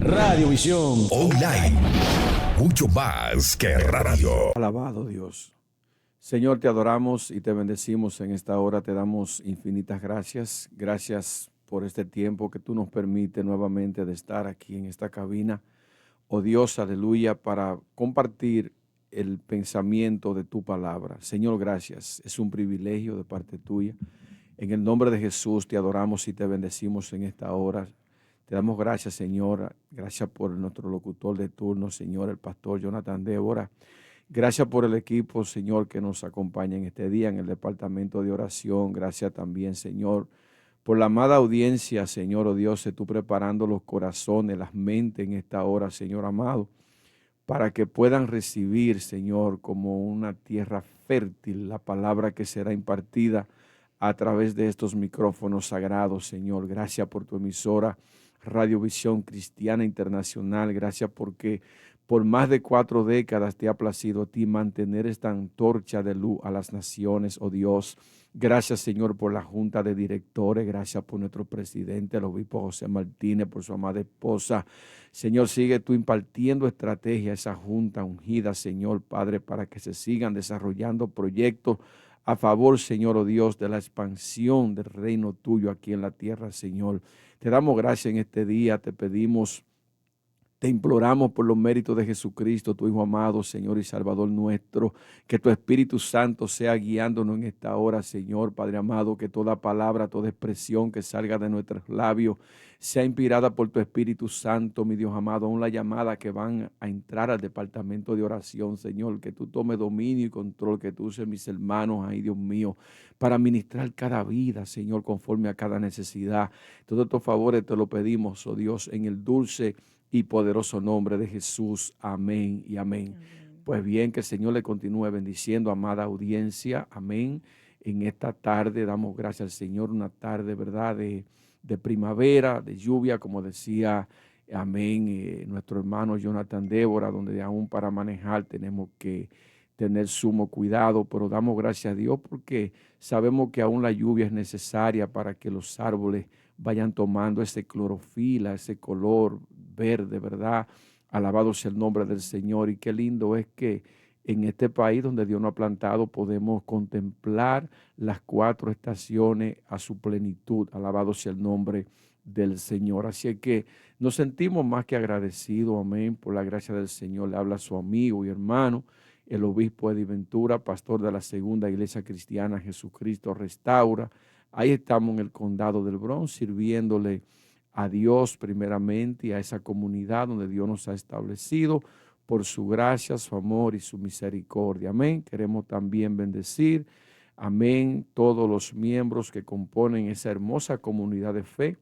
Radiovisión Online. Mucho más que radio. Alabado Dios. Señor, te adoramos y te bendecimos en esta hora. Te damos infinitas gracias. Gracias por este tiempo que tú nos permites nuevamente de estar aquí en esta cabina. Oh Dios, aleluya, para compartir el pensamiento de tu palabra. Señor, gracias. Es un privilegio de parte tuya. En el nombre de Jesús te adoramos y te bendecimos en esta hora. Te damos gracias, Señor. Gracias por nuestro locutor de turno, Señor, el pastor Jonathan Débora. Gracias por el equipo, Señor, que nos acompaña en este día en el departamento de oración. Gracias también, Señor, por la amada audiencia, Señor, oh Dios, tú preparando los corazones, las mentes en esta hora, Señor amado, para que puedan recibir, Señor, como una tierra fértil, la palabra que será impartida a través de estos micrófonos sagrados, Señor. Gracias por tu emisora Radiovisión Cristiana Internacional. Gracias porque por más de 4 décadas te ha placido a ti mantener esta antorcha de luz a las naciones, oh Dios. Gracias, Señor, por la junta de directores. Gracias por nuestro presidente, el obispo José Martínez, por su amada esposa. Señor, sigue tú impartiendo estrategia a esa junta ungida, Señor, Padre, para que se sigan desarrollando proyectos a favor, Señor, oh Dios, de la expansión del reino tuyo aquí en la tierra, Señor. Te damos gracias en este día, te pedimos, te imploramos por los méritos de Jesucristo, tu Hijo amado, Señor y Salvador nuestro, que tu Espíritu Santo sea guiándonos en esta hora, Señor, Padre amado, que toda palabra, toda expresión que salga de nuestros labios sea inspirada por tu Espíritu Santo, mi Dios amado, aún la llamada que van a entrar al departamento de oración, Señor, que tú tomes dominio y control, que tú uses mis hermanos ahí, Dios mío, para ministrar cada vida, Señor, conforme a cada necesidad. Todos estos favores te lo pedimos, oh Dios, en el dulce y poderoso nombre de Jesús. Amén y amén. Amén. Pues bien, que el Señor le continúe bendiciendo, amada audiencia. Amén. En esta tarde damos gracias al Señor, una tarde, ¿verdad?, de primavera, de lluvia, como decía, amén, nuestro hermano Jonathan Débora, donde aún para manejar tenemos que tener sumo cuidado, pero damos gracias a Dios porque sabemos que aún la lluvia es necesaria para que los árboles vayan tomando ese clorofila, ese color verde, ¿verdad? Alabado sea el nombre del Señor. Y qué lindo es que en este país donde Dios nos ha plantado podemos contemplar las 4 estaciones a su plenitud. Alabado sea el nombre del Señor. Así es que nos sentimos más que agradecidos, amén, por la gracia del Señor. Le habla a su amigo y hermano, el obispo Eddie Ventura, pastor de la Segunda Iglesia Cristiana Jesucristo Restaura. Ahí estamos en el condado del Bronx sirviéndole a Dios primeramente y a esa comunidad donde Dios nos ha establecido por su gracia, su amor y su misericordia. Amén. Queremos también bendecir, amén, todos los miembros que componen esa hermosa comunidad de fe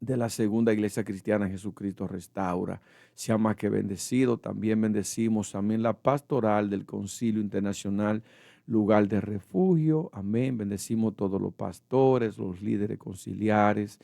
de la Segunda Iglesia Cristiana Jesucristo Restaura. Sea más que bendecido. También bendecimos, amén, la pastoral del Concilio Internacional Lugar de Refugio. Amén. Bendecimos todos los pastores, los líderes conciliares,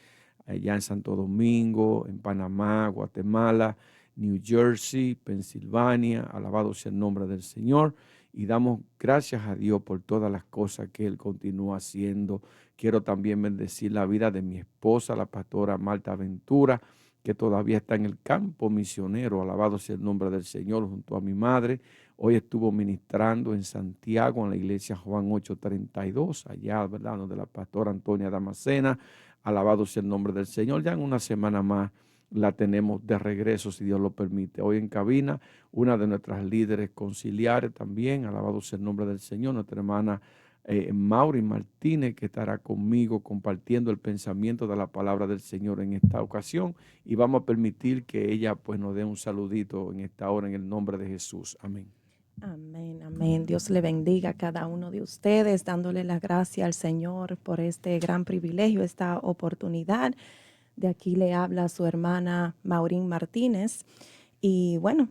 allá en Santo Domingo, en Panamá, Guatemala, New Jersey, Pensilvania. Alabado sea el nombre del Señor. Y damos gracias a Dios por todas las cosas que Él continúa haciendo. Quiero también bendecir la vida de mi esposa, la pastora Marta Ventura, que todavía está en el campo misionero. Alabado sea el nombre del Señor, junto a mi madre. Hoy estuvo ministrando en Santiago, en la iglesia Juan 832, allá, ¿verdad?, donde la pastora Antonia Damascena. Alabado sea el nombre del Señor. Ya en una semana más la tenemos de regreso, si Dios lo permite. Hoy en cabina, una de nuestras líderes conciliares también, alabado sea el nombre del Señor, nuestra hermana Mauri Martínez, que estará conmigo compartiendo el pensamiento de la palabra del Señor en esta ocasión. Y vamos a permitir que ella pues nos dé un saludito en esta hora en el nombre de Jesús. Amén. Amén, amén. Dios le bendiga a cada uno de ustedes, dándole la gracia al Señor por este gran privilegio, esta oportunidad. De aquí le habla su hermana Maurín Martínez. Y bueno,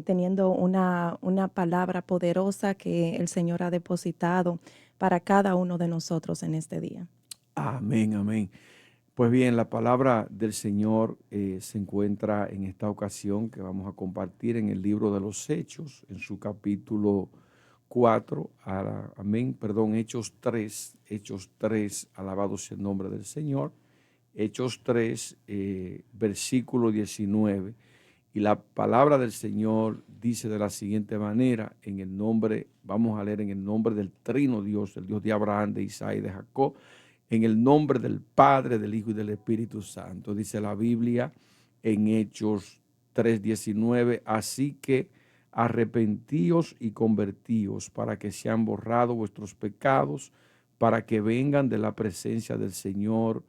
teniendo una palabra poderosa que el Señor ha depositado para cada uno de nosotros en este día. Amén, amén. Pues bien, la palabra del Señor se encuentra en esta ocasión que vamos a compartir en el libro de los Hechos, en su capítulo 4, amén, perdón, Hechos 3, alabado sea el nombre del Señor. Hechos 3, versículo 19. Y la palabra del Señor dice de la siguiente manera, vamos a leer en el nombre del Trino Dios, el Dios de Abraham, de Isaac y de Jacob, en el nombre del Padre, del Hijo y del Espíritu Santo. Dice la Biblia en Hechos 3:19, así que arrepentíos y convertíos para que sean borrados vuestros pecados, para que vengan de la presencia del Señor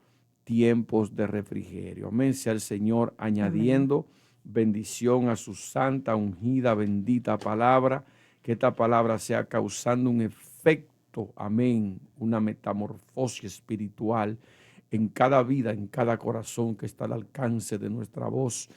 tiempos de refrigerio. Amén. Sea el Señor añadiendo bendición a su santa, ungida, bendita palabra, que esta palabra sea causando un efecto, amén, una metamorfosis espiritual en cada vida, en cada corazón que está al alcance de nuestra voz,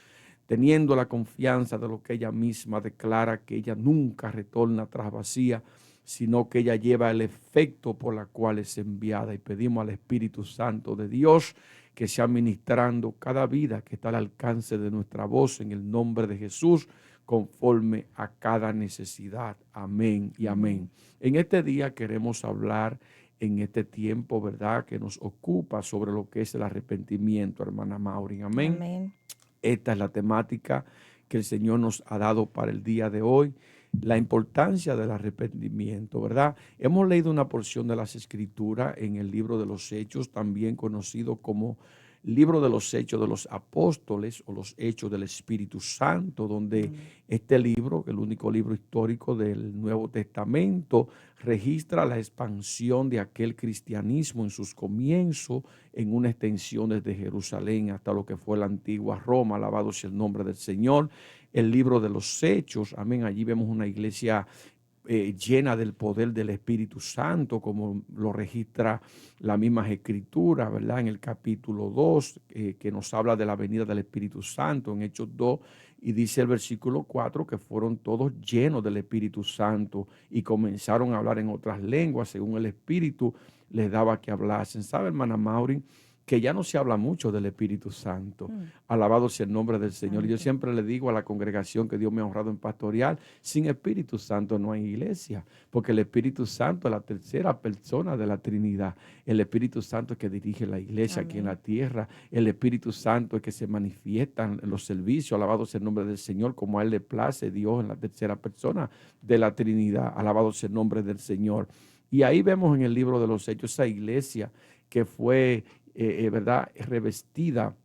teniendo la confianza de lo que ella misma declara, que ella nunca retorna atrás vacía, sino que ella lleva el efecto por la cual es enviada. Y pedimos al Espíritu Santo de Dios que sea ministrando cada vida que está al alcance de nuestra voz en el nombre de Jesús, conforme a cada necesidad. Amén y amén. En este día queremos hablar en este tiempo, ¿verdad?, que nos ocupa sobre lo que es el arrepentimiento, hermana Maureen. Amén. Amén. Esta es la temática que el Señor nos ha dado para el día de hoy, la importancia del arrepentimiento, ¿verdad? Hemos leído una porción de las Escrituras en el libro de los Hechos, también conocido como libro de los Hechos de los Apóstoles o los Hechos del Espíritu Santo, donde este libro, el único libro histórico del Nuevo Testamento, registra la expansión de aquel cristianismo en sus comienzos, en una extensión desde Jerusalén hasta lo que fue la antigua Roma. Alabado sea el nombre del Señor. El libro de los Hechos, amén, allí vemos una iglesia llena del poder del Espíritu Santo, como lo registra la misma Escritura, ¿verdad? En el capítulo 2, que nos habla de la venida del Espíritu Santo, en Hechos 2, y dice el versículo 4 que fueron todos llenos del Espíritu Santo y comenzaron a hablar en otras lenguas, según el Espíritu les daba que hablasen. ¿Sabe, hermana Maureen, que ya no se habla mucho del Espíritu Santo? Alabado sea el nombre del Señor. Y yo siempre le digo a la congregación que Dios me ha honrado en pastoreal, sin Espíritu Santo no hay iglesia, porque el Espíritu Santo es la tercera persona de la Trinidad. El Espíritu Santo es que dirige la iglesia aquí en la tierra. El Espíritu Santo es que se manifiesta en los servicios. Alabado sea el nombre del Señor, como a Él le place Dios en la tercera persona de la Trinidad. Alabado sea el nombre del Señor. Y ahí vemos en el libro de los Hechos esa iglesia que fue ¿verdad?, revestida,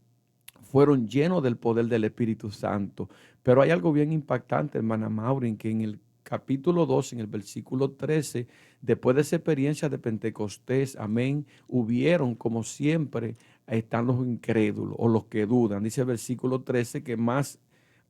fueron llenos del poder del Espíritu Santo. Pero hay algo bien impactante, hermana Maureen, que en el capítulo 2, en el versículo 13, después de esa experiencia de Pentecostés, amén, hubieron, como siempre, están los incrédulos o los que dudan. Dice el versículo 13 que más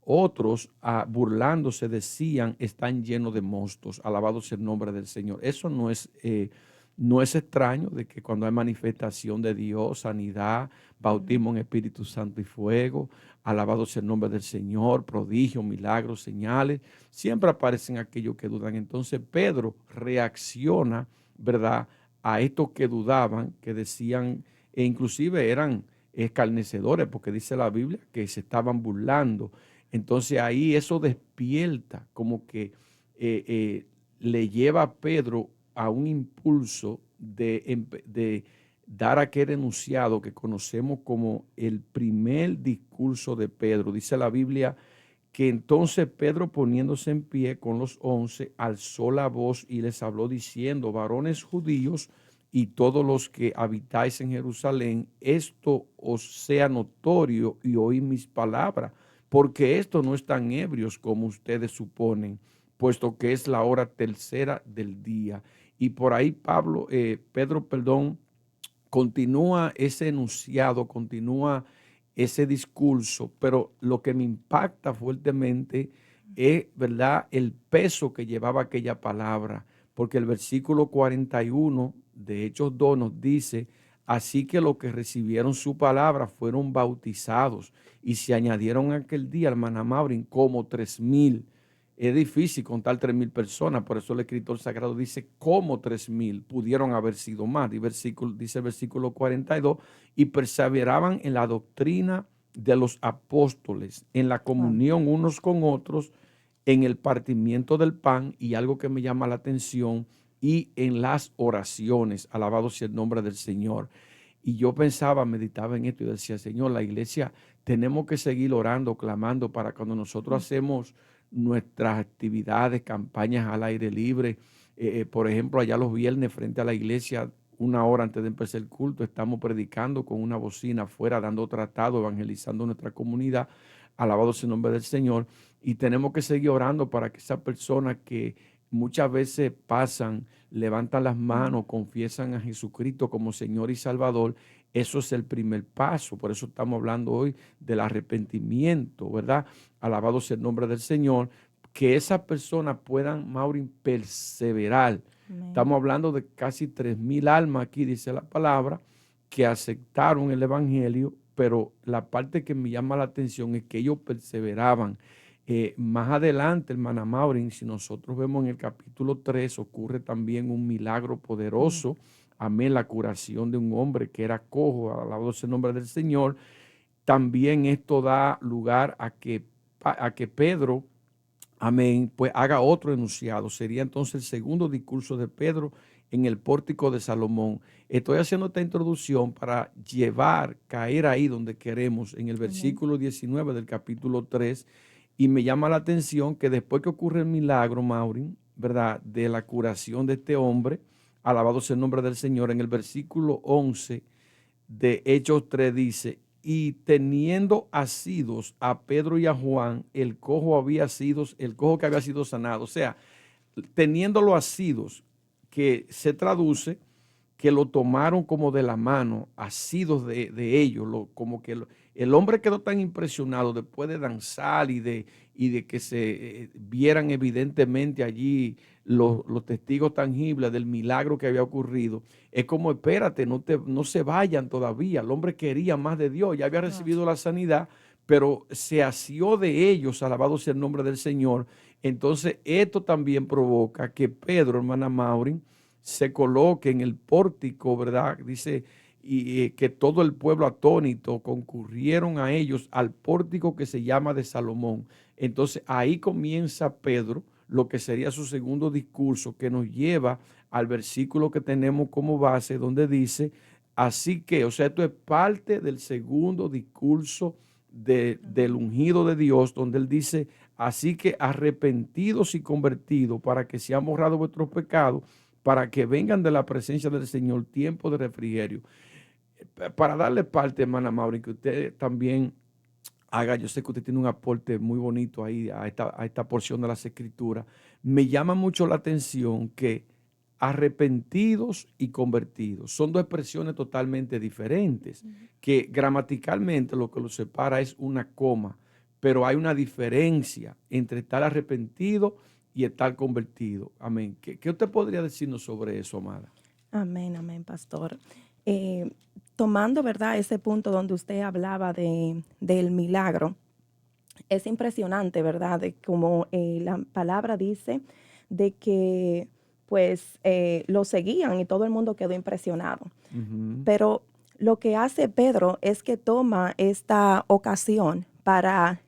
otros, burlándose, decían, están llenos de mostos. Alabado sea el nombre del Señor. Eso no es extraño de que cuando hay manifestación de Dios, sanidad, bautismo en Espíritu Santo y fuego, alabado sea el nombre del Señor, prodigios, milagros, señales, siempre aparecen aquellos que dudan. Entonces Pedro reacciona, ¿verdad?, a estos que dudaban, que decían, e inclusive eran escarnecedores, porque dice la Biblia que se estaban burlando. Entonces ahí eso despierta, como que le lleva a Pedro a un impulso de dar aquel enunciado que conocemos como el primer discurso de Pedro. Dice la Biblia que entonces Pedro, poniéndose en pie con los 11, alzó la voz y les habló diciendo: varones judíos y todos los que habitáis en Jerusalén, esto os sea notorio y oíd mis palabras, porque estos no están ebrios como ustedes suponen, puesto que es la hora tercera del día. Y por ahí Pedro, continúa ese enunciado, continúa ese discurso, pero lo que me impacta fuertemente es, ¿verdad?, el peso que llevaba aquella palabra, porque el versículo 41 de Hechos 2 nos dice: así que los que recibieron su palabra fueron bautizados, y se añadieron aquel día, hermana Maureen, como 3,000. Es difícil contar 3,000 personas, por eso el escritor sagrado dice como 3,000, pudieron haber sido más. Dice el versículo 42, y perseveraban en la doctrina de los apóstoles, en la comunión unos con otros, en el partimiento del pan, y algo que me llama la atención, y en las oraciones. Alabado sea el nombre del Señor. Y yo pensaba, meditaba en esto y decía, Señor, la iglesia tenemos que seguir orando, clamando para cuando nosotros hacemos nuestras actividades, campañas al aire libre. Por ejemplo, allá los viernes frente a la iglesia, 1 hora antes de empezar el culto, estamos predicando con una bocina afuera, dando tratado, evangelizando nuestra comunidad. Alabado sea el nombre del Señor. Y tenemos que seguir orando para que esas personas que muchas veces pasan, levantan las manos, confiesan a Jesucristo como Señor y Salvador. Eso es el primer paso. Por eso estamos hablando hoy del arrepentimiento, ¿verdad? Alabado sea el nombre del Señor. Que esas personas puedan, Maureen, perseverar. Amén. Estamos hablando de casi 3,000 almas aquí, dice la palabra, que aceptaron el evangelio, pero la parte que me llama la atención es que ellos perseveraban. Más adelante, hermana Maureen, si nosotros vemos en el capítulo 3, ocurre también un milagro poderoso. Amén, la curación de un hombre que era cojo, alabado sea el nombre del Señor. También esto da lugar a que Pedro, amén, pues haga otro enunciado. Sería entonces el segundo discurso de Pedro en el pórtico de Salomón. Estoy haciendo esta introducción para caer ahí donde queremos, en el versículo 19 del capítulo 3, y me llama la atención que después que ocurre el milagro, Maureen, ¿verdad?, de la curación de este hombre, alabado sea el nombre del Señor, en el versículo 11 de Hechos 3 dice, y teniendo asidos a Pedro y a Juan, el cojo que había sido sanado. O sea, teniéndolo asidos, que se traduce que lo tomaron como de la mano, asidos de ellos, como que el hombre quedó tan impresionado después de danzar y de que se vieran evidentemente allí los testigos tangibles del milagro que había ocurrido. Es como, espérate, no se vayan todavía. El hombre quería más de Dios, ya había recibido la sanidad, pero se asió de ellos, alabado sea el nombre del Señor. Entonces, esto también provoca que Pedro, hermana Maureen, se coloque en el pórtico, ¿verdad? Dice, y que todo el pueblo atónito concurrieron a ellos al pórtico que se llama de Salomón. Entonces, ahí comienza Pedro, lo que sería su segundo discurso, que nos lleva al versículo que tenemos como base, donde dice, así que, o sea, esto es parte del segundo discurso del ungido de Dios, donde él dice, así que arrepentidos y convertidos para que sean borrados vuestros pecados, para que vengan de la presencia del Señor tiempo de refrigerio. Para darle parte, hermana Maureen, que usted también haga, yo sé que usted tiene un aporte muy bonito ahí a esta porción de las Escrituras. Me llama mucho la atención que arrepentidos y convertidos son dos expresiones totalmente diferentes, que gramaticalmente lo que los separa es una coma, pero hay una diferencia entre estar arrepentido y estar convertido. Amén. ¿Qué usted podría decirnos sobre eso, amada? Amén, amén, pastor. Tomando, ¿verdad?, ese punto donde usted hablaba del milagro, es impresionante, ¿verdad?, de como la palabra dice de que pues lo seguían y todo el mundo quedó impresionado. Pero lo que hace Pedro es que toma esta ocasión para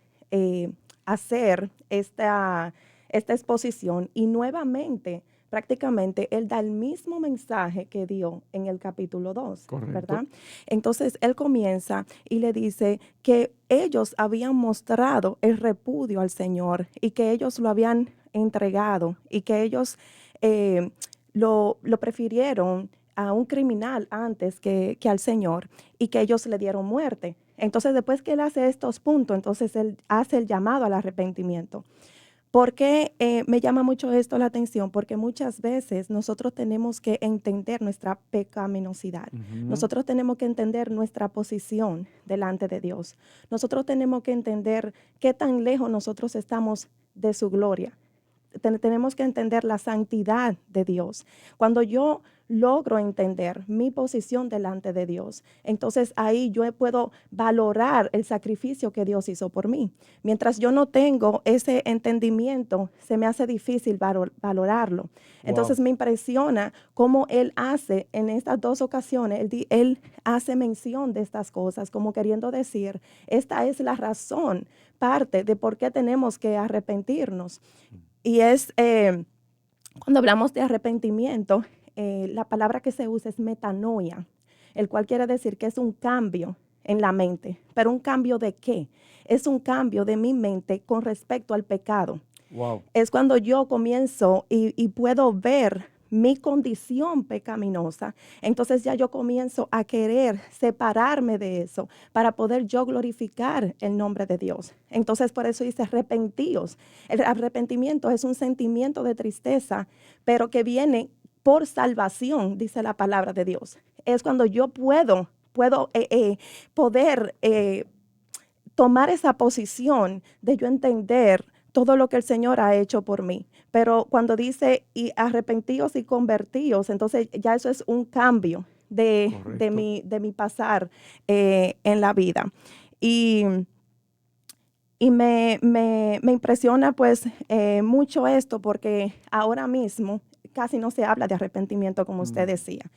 hacer esta exposición y nuevamente prácticamente él da el mismo mensaje que dio en el capítulo 2, Correcto. ¿verdad? Entonces él comienza y le dice que ellos habían mostrado el repudio al Señor y que ellos lo habían entregado y que ellos lo prefirieron a un criminal antes que al Señor y que ellos le dieron muerte. Entonces después que él hace estos puntos, entonces él hace el llamado al arrepentimiento. ¿Por qué me llama mucho esto la atención? Porque muchas veces nosotros tenemos que entender nuestra pecaminosidad. Nosotros tenemos que entender nuestra posición delante de Dios. Nosotros tenemos que entender qué tan lejos nosotros estamos de su gloria. Tenemos que entender la santidad de Dios. Cuando yo logro entender mi posición delante de Dios, entonces ahí yo puedo valorar el sacrificio que Dios hizo por mí. Mientras yo no tengo ese entendimiento, se me hace difícil valorarlo. Entonces me impresiona cómo Él hace en estas dos ocasiones, Él hace mención de estas cosas, como queriendo decir, esta es la razón, parte de por qué tenemos que arrepentirnos. Y es, cuando hablamos de arrepentimiento, la palabra que se usa es metanoia. el cual quiere decir que es un cambio en la mente. ¿Pero un cambio de qué? Es un cambio de mi mente con respecto al pecado. Wow. Es cuando yo comienzo y puedo ver mi condición pecaminosa, entonces ya yo comienzo a querer separarme de eso para poder yo glorificar el nombre de Dios. Entonces por eso dice arrepentíos. El arrepentimiento es un sentimiento de tristeza, pero que viene por salvación, dice la palabra de Dios. Es cuando yo puedo poder tomar esa posición de yo entender todo lo que el Señor ha hecho por mí. Pero cuando dice y arrepentíos y convertíos, entonces ya eso es un cambio de mi pasar en la vida. Y me impresiona pues mucho esto, porque ahora mismo casi no se habla de arrepentimiento, como usted decía.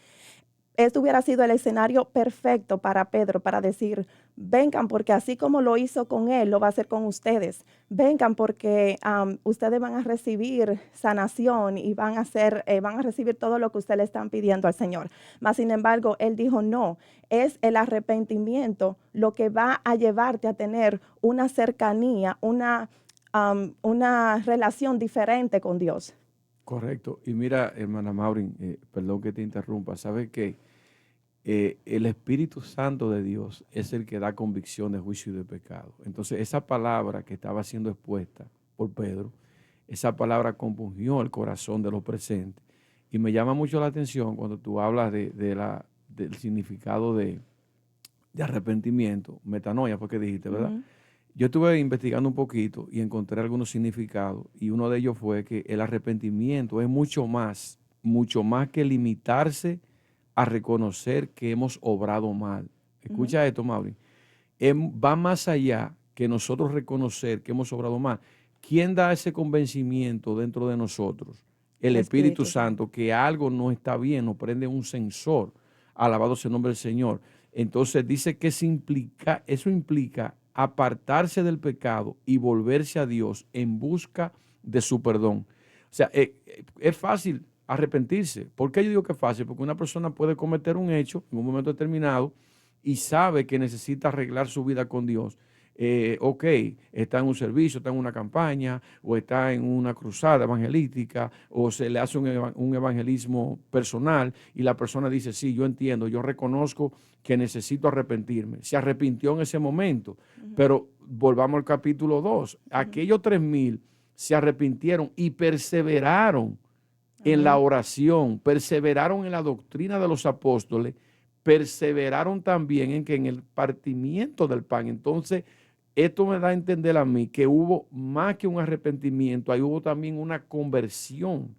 Esto hubiera sido el escenario perfecto para Pedro para decir, vengan porque así como lo hizo con él, lo va a hacer con ustedes. Vengan porque ustedes van a recibir sanación y van a recibir todo lo que ustedes le están pidiendo al Señor. Mas, sin embargo, él dijo, no, es el arrepentimiento lo que va a llevarte a tener una cercanía, una relación diferente con Dios. Correcto. Y mira, hermana Maureen, perdón que te interrumpa, ¿sabe qué? El Espíritu Santo de Dios es el que da convicción de juicio y de pecado. Entonces, esa palabra que estaba siendo expuesta por Pedro, esa palabra compungió el corazón de los presentes. Y me llama mucho la atención cuando tú hablas del significado de arrepentimiento, metanoia, fue que dijiste, ¿verdad? Uh-huh. Yo estuve investigando un poquito y encontré algunos significados, y uno de ellos fue que el arrepentimiento es mucho más que limitarse a reconocer que hemos obrado mal. Escucha esto, Mauri. Va más allá que nosotros reconocer que hemos obrado mal. ¿Quién da ese convencimiento dentro de nosotros? El Espíritu Santo, que algo no está bien, nos prende un sensor. Alabado sea el nombre del Señor. Entonces dice que eso implica apartarse del pecado y volverse a Dios en busca de su perdón. O sea, es fácil arrepentirse. ¿Por qué yo digo que es fácil? Porque una persona puede cometer un hecho en un momento determinado y sabe que necesita arreglar su vida con Dios. Ok, está en un servicio, está en una campaña, o está en una cruzada evangelística, o se le hace un evangelismo personal y la persona dice, sí, yo entiendo, yo reconozco que necesito arrepentirme. Se arrepintió en ese momento, pero volvamos al capítulo 2. Aquellos 3,000 se arrepintieron y perseveraron en la oración, perseveraron en la doctrina de los apóstoles, perseveraron también en el partimiento del pan. Entonces, esto me da a entender a mí que hubo más que un arrepentimiento, ahí hubo también una conversión,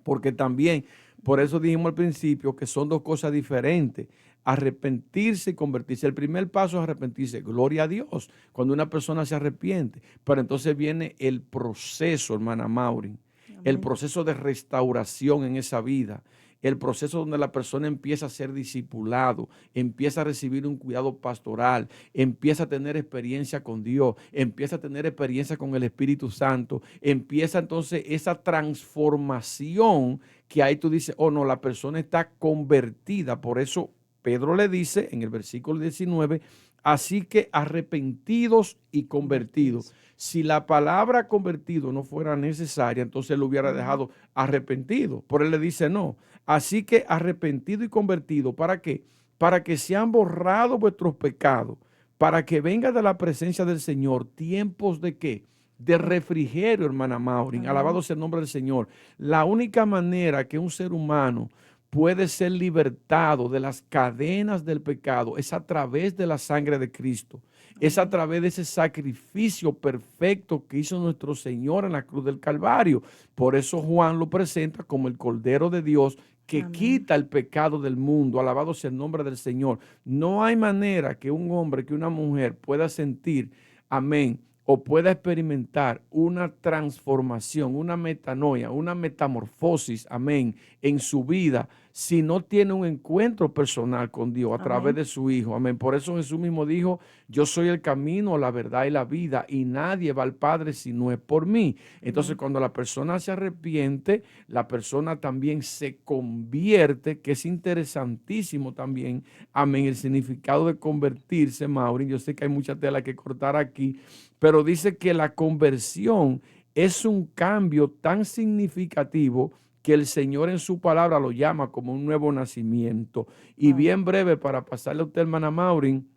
porque también, por eso dijimos al principio que son dos cosas diferentes, arrepentirse y convertirse. El primer paso es arrepentirse, gloria a Dios, cuando una persona se arrepiente, pero entonces viene el proceso, hermana Maureen, el proceso de restauración en esa vida, el proceso donde la persona empieza a ser discipulado, empieza a recibir un cuidado pastoral, empieza a tener experiencia con Dios, empieza a tener experiencia con el Espíritu Santo, empieza entonces esa transformación que ahí tú dices, oh no, la persona está convertida. Por eso Pedro le dice en el versículo 19, así que arrepentidos y convertidos. Si la palabra convertido no fuera necesaria, entonces lo hubiera dejado arrepentido. Por él le dice no. Así que arrepentido y convertido, ¿para qué? Para que sean borrados vuestros pecados, para que venga de la presencia del Señor tiempos de ¿qué? De refrigerio, hermana Maureen. Alabado sea el nombre del Señor. La única manera que un ser humano puede ser libertado de las cadenas del pecado es a través de la sangre de Cristo. Es a través de ese sacrificio perfecto que hizo nuestro Señor en la cruz del Calvario. Por eso Juan lo presenta como el Cordero de Dios que quita el pecado del mundo. Alabado sea el nombre del Señor. No hay manera que un hombre, que una mujer pueda sentir, amén, o pueda experimentar una transformación, una metanoia, una metamorfosis, amén, en su vida, si no tiene un encuentro personal con Dios a través Amén. de su Hijo. Amén. Por eso Jesús mismo dijo, yo soy el camino, la verdad y la vida, y nadie va al Padre si no es por mí. Entonces, Amén. cuando la persona se arrepiente, la persona también se convierte, que es interesantísimo también, amén, el significado de convertirse, Maureen. Yo sé que hay mucha tela que cortar aquí, pero dice que la conversión es un cambio tan significativo que el Señor en su palabra lo llama como un nuevo nacimiento. Y Wow. bien breve, para pasarle a usted, hermana Maureen,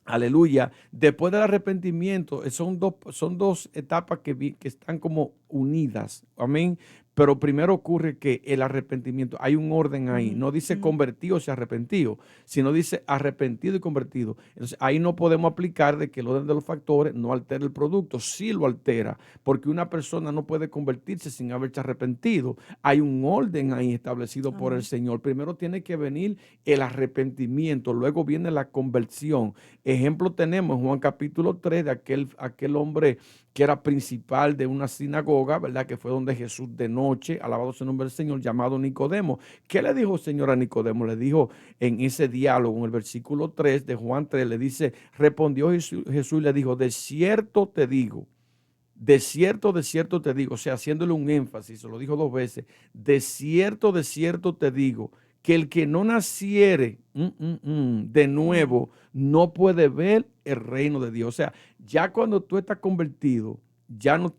aleluya, después del arrepentimiento, son dos etapas que están como unidas, amén. Pero primero ocurre que el arrepentimiento, hay un orden ahí, Ujú, no dice ujú. convertido y arrepentido, sino dice arrepentido y convertido. Entonces ahí no podemos aplicar de que el orden de los factores no altera el producto, sí lo altera, porque una persona no puede convertirse sin haberse arrepentido. Hay un orden ahí establecido por el Amén. Señor. Primero tiene que venir el arrepentimiento, luego viene la conversión. Ejemplo tenemos en Juan capítulo 3 de aquel hombre que era principal de una sinagoga, ¿verdad? Que fue donde Jesús de noche, alabado sea el nombre del Señor, llamado Nicodemo. ¿Qué le dijo el Señor a Nicodemo? Le dijo en ese diálogo, en el versículo 3 de Juan 3, le dice, respondió Jesús y le dijo, de cierto te digo, o sea, haciéndole un énfasis, se lo dijo dos veces, de cierto te digo, que el que no naciere de Amén. nuevo no puede ver el reino de Dios. O sea, ya cuando tú estás convertido, ya no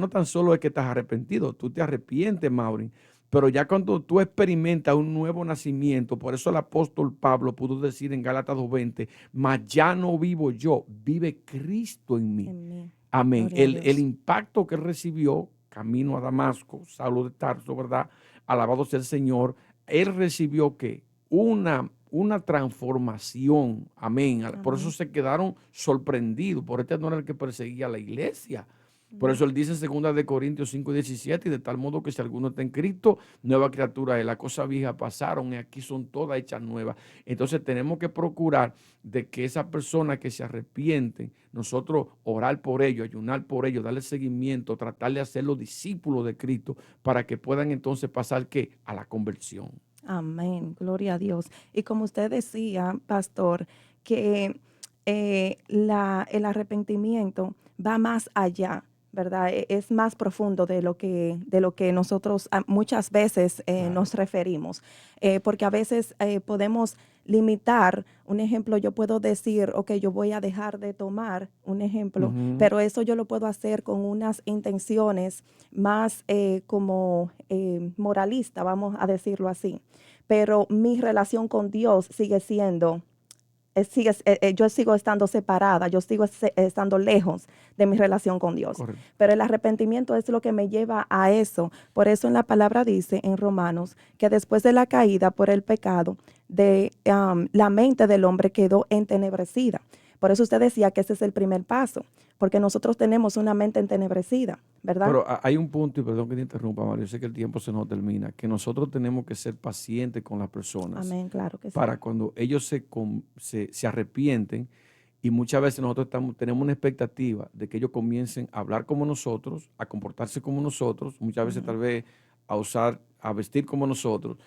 tan solo es que estás arrepentido, tú te arrepientes, Maureen, pero ya cuando tú experimentas un nuevo nacimiento, por eso el apóstol Pablo pudo decir en Gálatas 2:20, mas ya no vivo yo, vive Cristo en mí. En mí. Amén. Gloria a El Dios. impacto que él recibió, camino a Damasco, Saulo de Tarso, ¿verdad? Alabado sea el Señor. Él recibió que una transformación. Amén. Por eso Amén. se quedaron sorprendidos. Por este no era el que perseguía a la iglesia. Por Ujú. eso él dice en 2 de Corintios 5:17, y de tal modo que si alguno está en Cristo, nueva criatura es. Las cosas viejas pasaron y aquí son todas hechas nuevas. Entonces tenemos que procurar de que esas personas que se arrepienten, nosotros orar por ellos, ayunar por ellos, darle seguimiento, tratar de hacerlos discípulos de Cristo para que puedan entonces pasar ¿qué? A la conversión. Amén, gloria a Dios. Y como usted decía, pastor, que el arrepentimiento va más allá, ¿verdad? Es más profundo de lo que nosotros muchas veces Claro. nos referimos, porque a veces podemos limitar, un ejemplo, yo puedo decir, ok, yo voy a dejar de tomar, un ejemplo, Ujú. pero eso yo lo puedo hacer con unas intenciones más como moralista, vamos a decirlo así. Pero mi relación con Dios sigue siendo, yo sigo estando separada, yo sigo estando lejos de mi relación con Dios. Correcto. Pero el arrepentimiento es lo que me lleva a eso. Por eso en la palabra dice en Romanos que después de la caída por el pecado, la mente del hombre quedó entenebrecida. Por eso usted decía que ese es el primer paso, porque nosotros tenemos una mente entenebrecida, ¿verdad? Pero hay un punto, y perdón que te interrumpa, Mario, yo sé que el tiempo se nos termina, que nosotros tenemos que ser pacientes con las personas Amén, claro que sí. para cuando ellos se arrepienten, y muchas veces nosotros tenemos una expectativa de que ellos comiencen a hablar como nosotros, a comportarse como nosotros, muchas veces Ujú, tal vez a vestir como nosotros,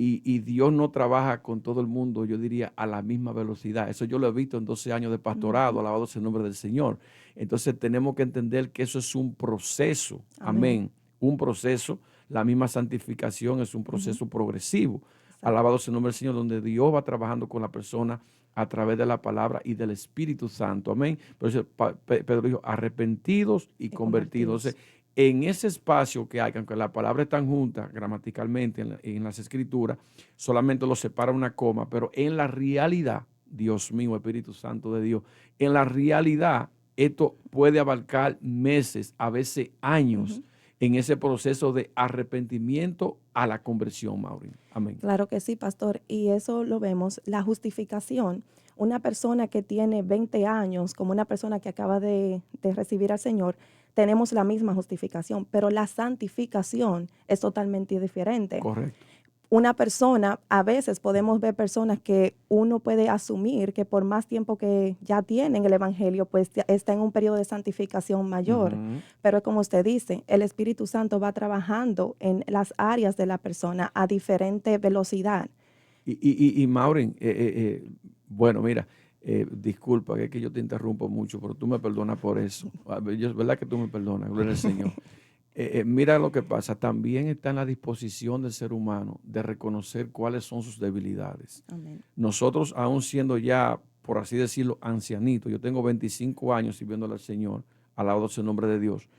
y Dios no trabaja con todo el mundo, yo diría, a la misma velocidad. Eso yo lo he visto en 12 años de pastorado, ujú. alabado sea el nombre del Señor. Entonces tenemos que entender que eso es un proceso, Amén. amén, un proceso. La misma santificación es un Ujú, proceso progresivo. exacto. Alabado sea el nombre del Señor, donde Dios va trabajando con la persona a través de la palabra y del Espíritu Santo. Amén. Por eso Pedro dijo, arrepentidos y Y convertidos. convertidos. Entonces, en ese espacio que hay, aunque la palabra están juntas gramaticalmente en las escrituras, solamente lo separa una coma, pero en la realidad, Dios mío, Espíritu Santo de Dios, en la realidad esto puede abarcar meses, a veces años, Ujú. en ese proceso de arrepentimiento a la conversión, Maureen. Amén. Claro que sí, pastor. Y eso lo vemos, la justificación. Una persona que tiene 20 años, como una persona que acaba de recibir al Señor, tenemos la misma justificación, pero la santificación es totalmente diferente. Correcto. una persona, a veces podemos ver personas que uno puede asumir que por más tiempo que ya tienen el evangelio, pues está en un periodo de santificación mayor. Pero como usted dice, el Espíritu Santo va trabajando en las áreas de la persona a diferente velocidad. Y Maureen, bueno, mira, disculpa que yo te interrumpo mucho, pero tú me perdonas por eso. Es verdad que tú me perdonas, gloria al Señor. Mira lo que pasa, también está en la disposición del ser humano de reconocer cuáles son sus debilidades. Amén. Nosotros, aún siendo ya, por así decirlo, ancianitos, yo tengo 25 años sirviéndole al Señor, alabado sea el nombre de Dios.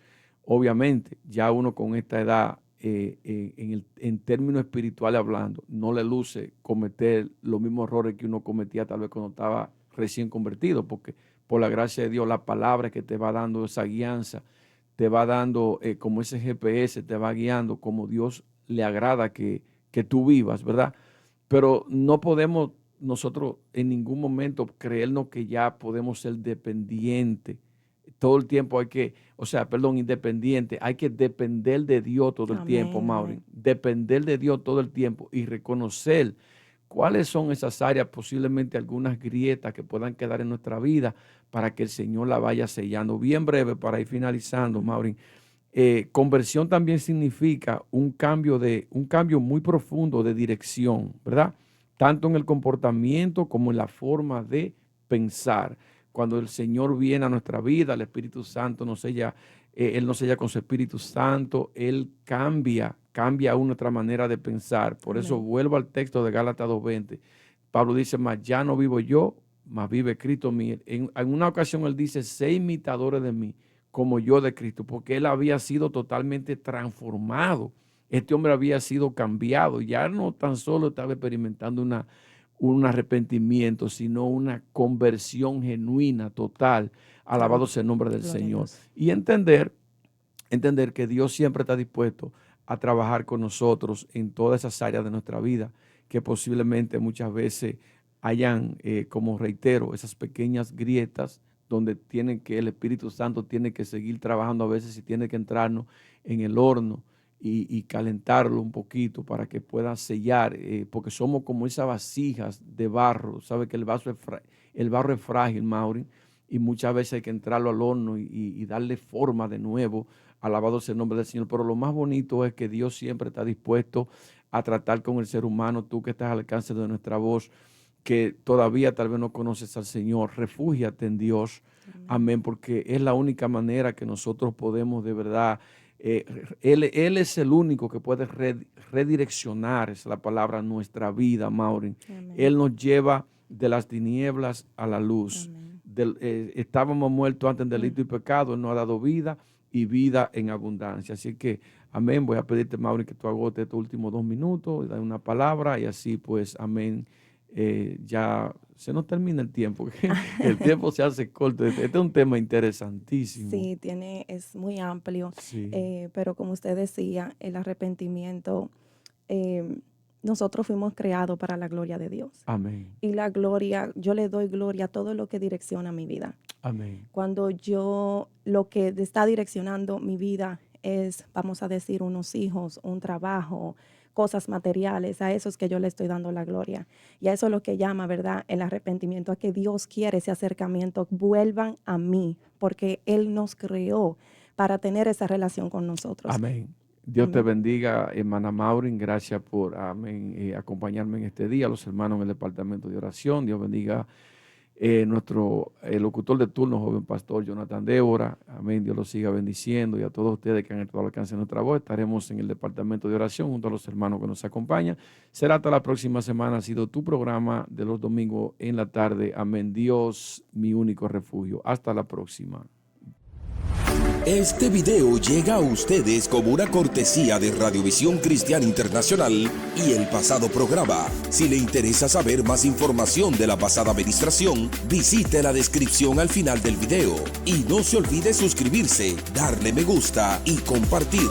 Obviamente, ya uno con esta edad, en términos espirituales hablando, no le luce cometer los mismos errores que uno cometía tal vez cuando estaba recién convertido, porque por la gracia de Dios, la palabra que te va dando esa guianza, te va dando como ese GPS, te va guiando como Dios le agrada que tú vivas, ¿verdad? Pero no podemos nosotros en ningún momento creernos que ya podemos ser dependientes. Todo el tiempo independiente. Hay que depender de Dios todo el tiempo, Maureen. Depender de Dios todo el tiempo y reconocer cuáles son esas áreas, posiblemente algunas grietas que puedan quedar en nuestra vida para que el Señor la vaya sellando. Bien breve para ir finalizando, Maureen. Conversión también significa un cambio muy profundo de dirección, ¿verdad? Tanto en el comportamiento como en la forma de pensar. Cuando el Señor viene a nuestra vida, el Espíritu Santo Él nos sella con su Espíritu Santo, Él cambia aún nuestra manera de pensar. Por eso vuelvo al texto de Gálatas 2:20. Pablo dice, mas ya no vivo yo, mas vive Cristo en mí. En una ocasión él dice, sé imitadores de mí, como yo de Cristo, porque él había sido totalmente transformado. Este hombre había sido cambiado. Ya no tan solo estaba experimentando un arrepentimiento, sino una conversión genuina, total. Alabado sea el nombre del Señor. Y entender que Dios siempre está dispuesto a trabajar con nosotros en todas esas áreas de nuestra vida, que posiblemente muchas veces hayan, como reitero, esas pequeñas grietas donde el Espíritu Santo tiene que seguir trabajando a veces y tiene que entrarnos en el horno y calentarlo un poquito para que pueda sellar, porque somos como esas vasijas de barro. Sabe que el barro es frágil, Maureen, y muchas veces hay que entrarlo al horno y darle forma de nuevo. Alabado sea el nombre del Señor. Pero lo más bonito es que Dios siempre está dispuesto a tratar con el ser humano. Tú que estás al alcance de nuestra voz, que todavía tal vez no conoces al Señor, refúgiate en Dios. Amén, porque es la única manera que nosotros podemos de verdad. Él es el único que puede redireccionar, esa es la palabra, nuestra vida, Maureen. Él nos lleva de las tinieblas a la luz. Estábamos muertos antes del delito y pecado, Él nos ha dado vida y vida en abundancia. Así que, amén, voy a pedirte, Maureen, que tú agotes estos últimos 2 minutos, da una palabra y así pues, amén. Ya se nos termina el tiempo, el tiempo se hace corto. Este es un tema interesantísimo. Sí, es muy amplio, Sí. Pero como usted decía, el arrepentimiento, nosotros fuimos creados para la gloria de Dios. Amén. Y la gloria, yo le doy gloria a todo lo que direcciona mi vida. Amén. Cuando lo que está direccionando mi vida es, vamos a decir, unos hijos, un trabajo, cosas materiales, a eso es que yo le estoy dando la gloria. Y a eso es lo que llama, ¿verdad?, el arrepentimiento, a que Dios quiere ese acercamiento. Vuelvan a mí, porque Él nos creó para tener esa relación con nosotros. Amén. Dios te bendiga, hermana Maureen. Gracias por acompañarme en este día. Los hermanos en el departamento de oración. Dios bendiga nuestro locutor de turno, joven pastor Jonathan Débora. Amén. Dios los siga bendiciendo. Y a todos ustedes que han estado al alcance de nuestra voz, estaremos en el departamento de oración junto a los hermanos que nos acompañan. Será hasta la próxima semana. Ha sido tu programa de los domingos en la tarde. Amén. Dios, mi único refugio. Hasta la próxima. Este video llega a ustedes como una cortesía de Radiovisión Cristiana Internacional y el pasado programa. Si le interesa saber más información de la pasada administración, visite la descripción al final del video. Y no se olvide suscribirse, darle me gusta y compartir.